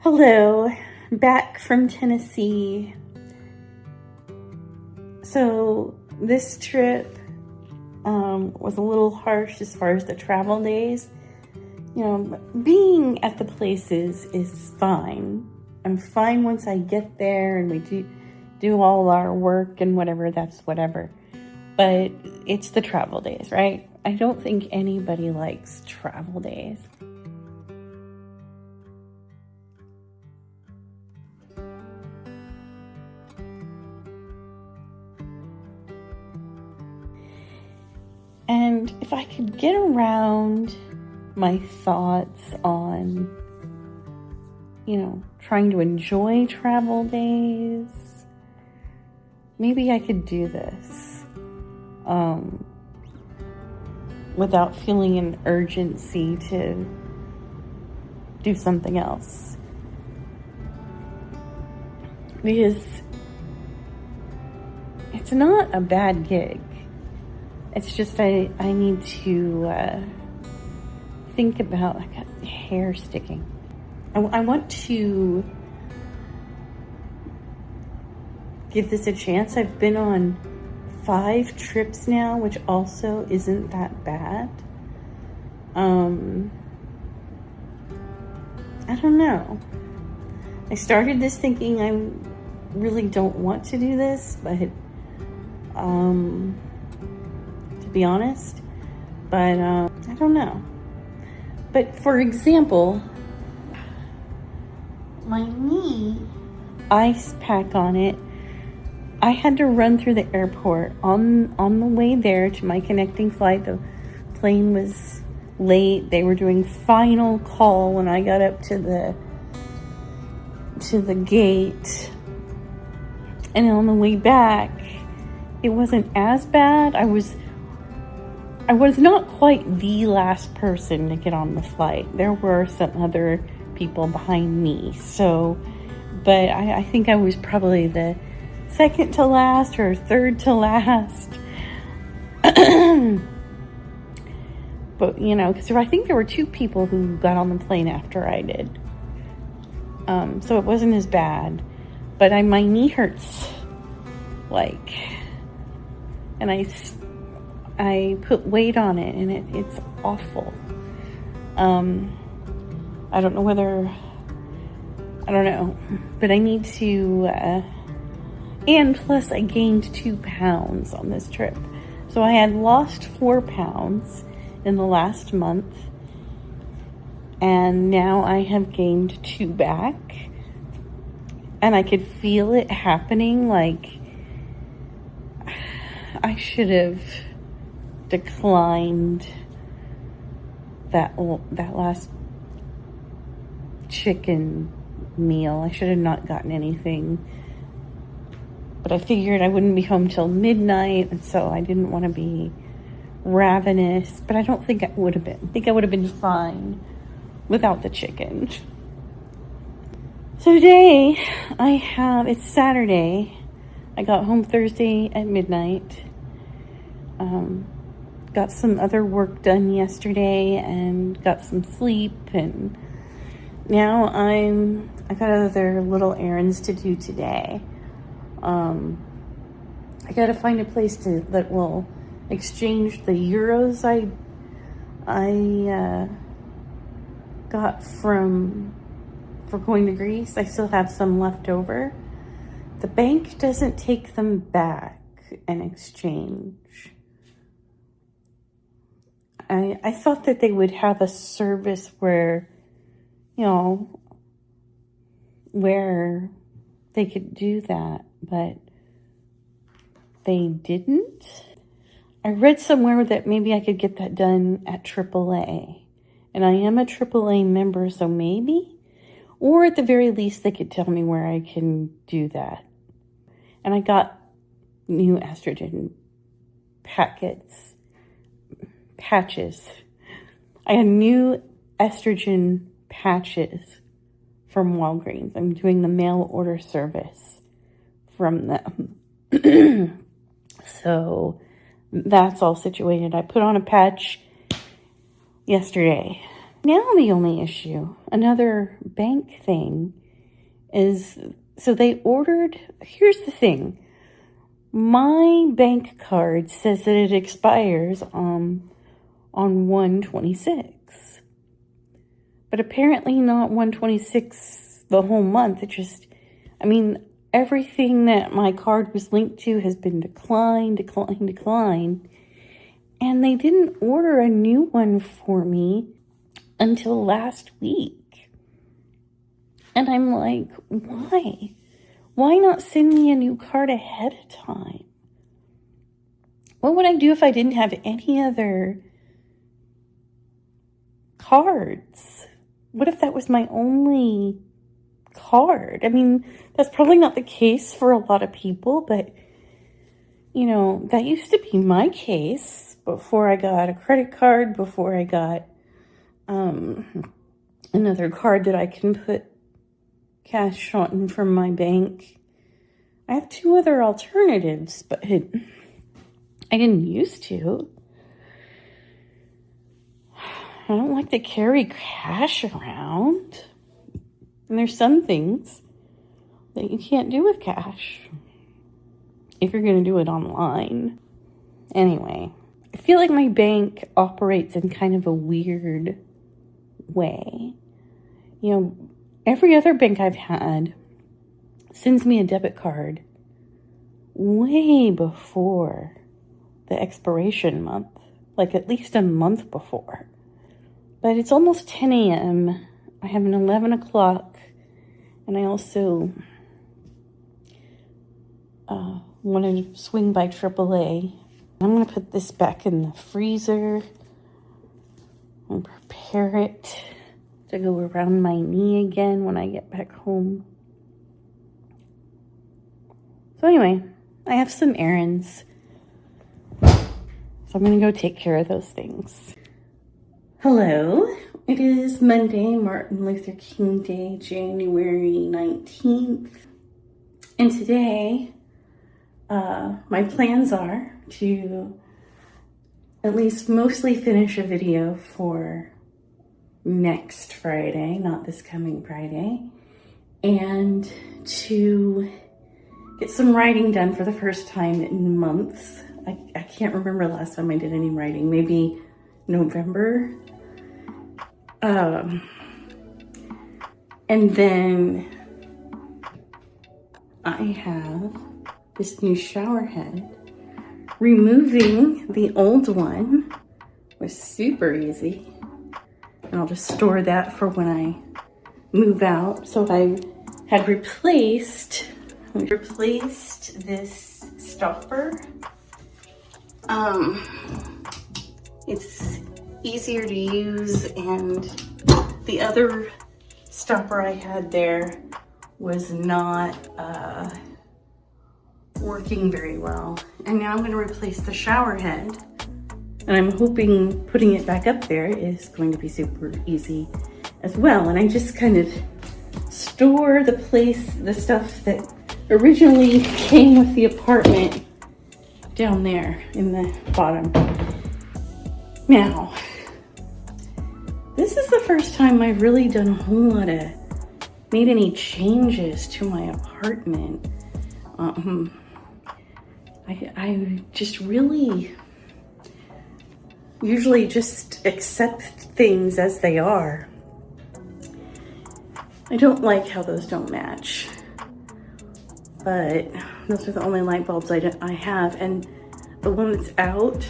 Hello, back from Tennessee. So this trip was a little harsh as far as the travel days. You know, being at the places is fine. I'm fine once I get there and we do all our work and whatever, that's whatever. But it's the travel days, right? I don't think anybody likes travel days. And if I could get around my thoughts on, trying to enjoy travel days, maybe I could do this without feeling an urgency to do something else. Because it's not a bad gig. It's just I need to think about, I got hair sticking. I want to give this a chance. I've been on 5 trips now, which also isn't that bad. I don't know. I started this thinking I really don't want to do this, but to be honest, but I don't know. But for example, my knee, ice pack on it, I had to run through the airport on the way there to my connecting flight. The plane was late. They were doing final call when I got up to the gate. And on the way back, it wasn't as bad. I was not quite the last person to get on the flight. There were some other people behind me. So, but I think I was probably the second to last or third to last. But, because I think there were 2 people who got on the plane after I did. So it wasn't as bad. But my knee hurts, and I put weight on it, and it's awful. I don't know, but I need to, and plus I gained 2 pounds on this trip. So I had lost 4 pounds in the last month, and now I have gained 2 back, and I could feel it happening. I should have declined that last chicken meal. I should have not gotten anything, but I figured I wouldn't be home till midnight, and so I didn't want to be ravenous, but I don't think I would have been. I think I would have been fine without the chicken. So today it's Saturday. I got home Thursday at midnight. Got some other work done yesterday and got some sleep, and now I got other little errands to do today. I gotta find a place that will exchange the euros I got for going to Greece. I still have some left over. The bank doesn't take them back in exchange. I thought that they would have a service where they could do that, but they didn't. I read somewhere that maybe I could get that done at AAA, and I am a AAA member, so maybe, or at the very least, they could tell me where I can do that. And I got new estrogen patches. I had new estrogen patches from Walgreens. I'm doing the mail order service from them. So that's all situated. I put on a patch yesterday. Now the only issue, another bank thing is, so they ordered, here's the thing. My bank card says that it expires on 1/26. But apparently not 1/26 the whole month. It just, I mean, everything that my card was linked to has been declined. And they didn't order a new one for me until last week. And I'm like, why? Why not send me a new card ahead of time? What would I do if I didn't have any other cards? What if that was my only card? I mean, that's probably not the case for a lot of people, but, you know, that used to be my case before I got a credit card, before I got another card that I can put cash on from my bank. I have 2 other alternatives, but I didn't used to. I don't like to carry cash around. And there's some things that you can't do with cash if you're going to do it online. Anyway, I feel like my bank operates in kind of a weird way. You know, every other bank I've had sends me a debit card way before the expiration month, like at least a month before. But it's almost 10 a.m. I have an 11 o'clock, and I also wanted to swing by AAA. I'm going to put this back in the freezer and prepare it to go around my knee again when I get back home. So anyway, I have some errands. So I'm going to go take care of those things. Hello. It is Monday, Martin Luther King Day, January 19th. And today, my plans are to at least mostly finish a video for next Friday, not this coming Friday, and to get some writing done for the first time in months. I can't remember last time I did any writing, maybe November. And then I have this new shower head. Removing the old one was super easy. And I'll just store that for when I move out. So I had replaced this stopper. It's easier to use, and the other stopper I had there was not working very well. And now I'm going to replace the shower head, and I'm hoping putting it back up there is going to be super easy as well. And I just kind of store the stuff that originally came with the apartment down there in the bottom. Now, this is the first time I've really done a whole lot of, made any changes to my apartment. I just really usually just accept things as they are. I don't like how those don't match, but those are the only light bulbs I have, and the one that's out,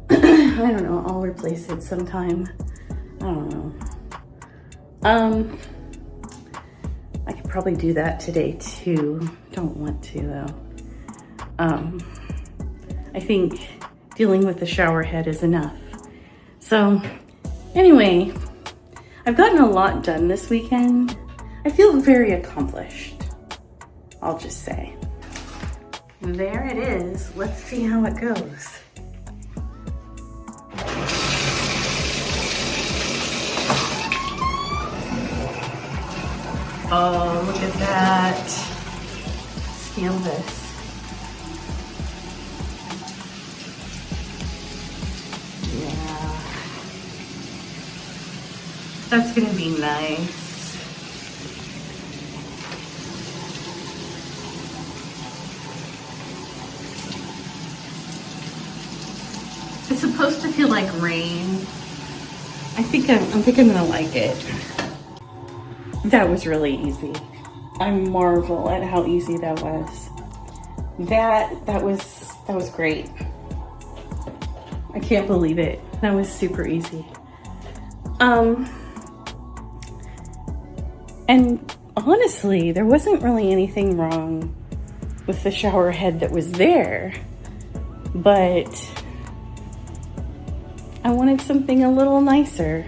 I don't know, I'll replace it sometime. I don't know. I could probably do that today too. Don't want to though. I think dealing with the shower head is enough. So anyway, I've gotten a lot done this weekend. I feel very accomplished, I'll just say. And there it is. Let's see how it goes. Oh, look at that. Let's feel this. Yeah. That's gonna be nice. It's supposed to feel like rain. I think I'm gonna like it. That was really easy. I marvel at how easy that was. That was great. I can't believe it. That was super easy. And honestly, there wasn't really anything wrong with the shower head that was there, but I wanted something a little nicer,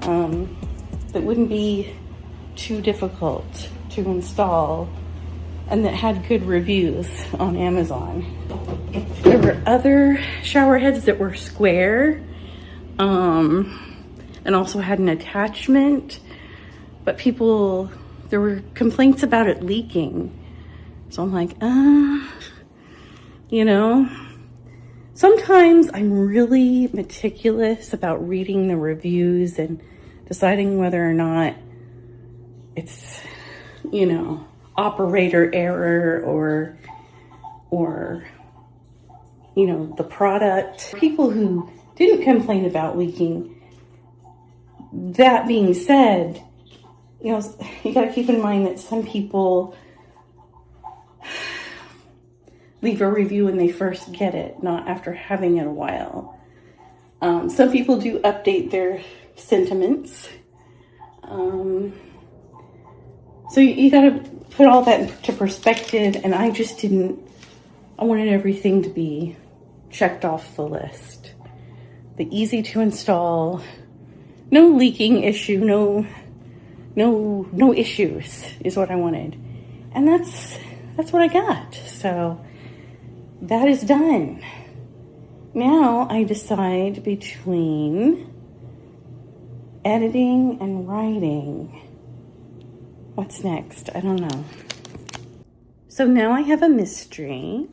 that wouldn't be too difficult to install and that had good reviews on Amazon. There were other shower heads that were square, and also had an attachment, but there were complaints about it leaking. So I'm like, you know, sometimes I'm really meticulous about reading the reviews and deciding whether or not it's, you know, operator error or, you know, the product. People who didn't complain about leaking. That being said, you know, you gotta keep in mind that some people leave a review when they first get it, not after having it a while. Some people do update their sentiments. So you gotta put all that into perspective, and I wanted everything to be checked off the list. The easy to install, no leaking issue, no issues is what I wanted. And that's what I got. So that is done. Now I decide between editing and writing. What's next? I don't know. So now I have a mystery.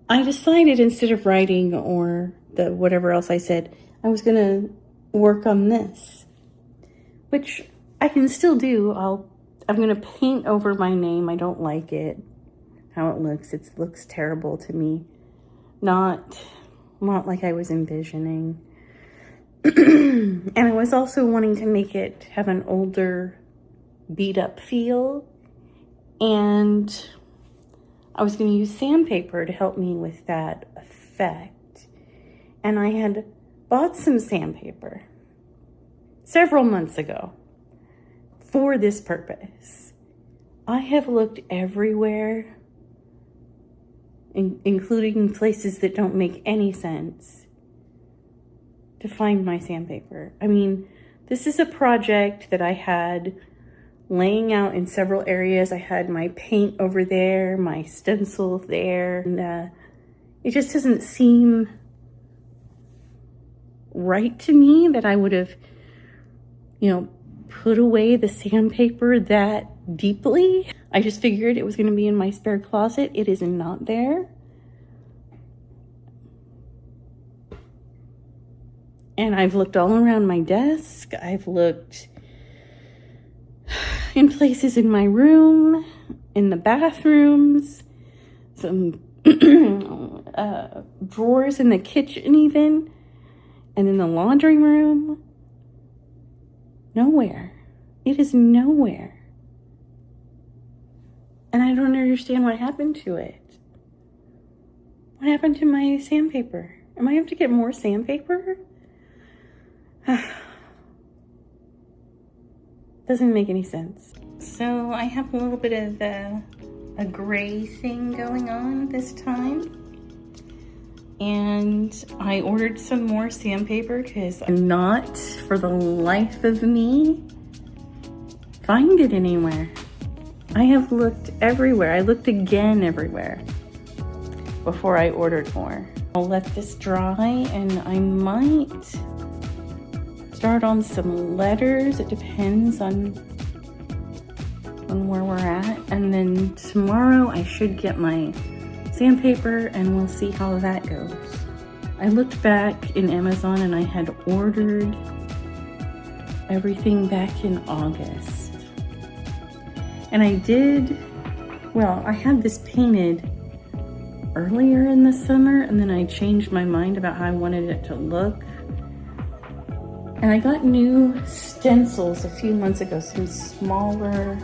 I decided instead of writing or the whatever else I said, I was gonna work on this, which I can still do. I'm gonna paint over my name. I don't like it, how it looks. It looks terrible to me. Not like I was envisioning. And I was also wanting to make it have an older, beat up feel. And I was going to use sandpaper to help me with that effect. And I had bought some sandpaper several months ago for this purpose. I have looked everywhere, including places that don't make any sense, to find my sandpaper. I mean, this is a project that I had laying out in several areas. I had my paint over there, my stencil there, and it just doesn't seem right to me that I would have, you know, put away the sandpaper that deeply. I just figured it was going to be in my spare closet. It is not there. And I've looked all around my desk. I've looked in places in my room, in the bathrooms, some drawers in the kitchen even, and in the laundry room. Nowhere. It is nowhere. And I don't understand what happened to it. What happened to my sandpaper? Am I going to have to get more sandpaper? Doesn't make any sense. So I have a little bit of a gray thing going on this time. And I ordered some more sandpaper because I'm not, for the life of me, find it anywhere. I have looked everywhere. I looked again everywhere before I ordered more. I'll let this dry and I might start on some letters. It depends on where we're at. And then tomorrow I should get my sandpaper and we'll see how that goes. I looked back in Amazon and I had ordered everything back in August. And I had this painted earlier in the summer, and then I changed my mind about how I wanted it to look. And I got new stencils a few months ago, some smaller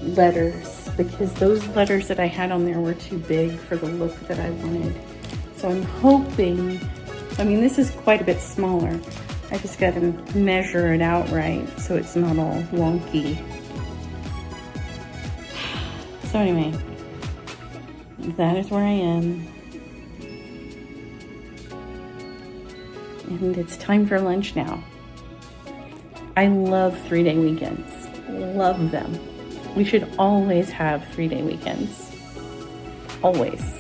letters, because those letters that I had on there were too big for the look that I wanted. So I'm hoping, this is quite a bit smaller. I just got to measure it out right so it's not all wonky. So anyway, that is where I am. And it's time for lunch now. I love 3-day weekends. Love them. We should always have 3-day weekends. Always.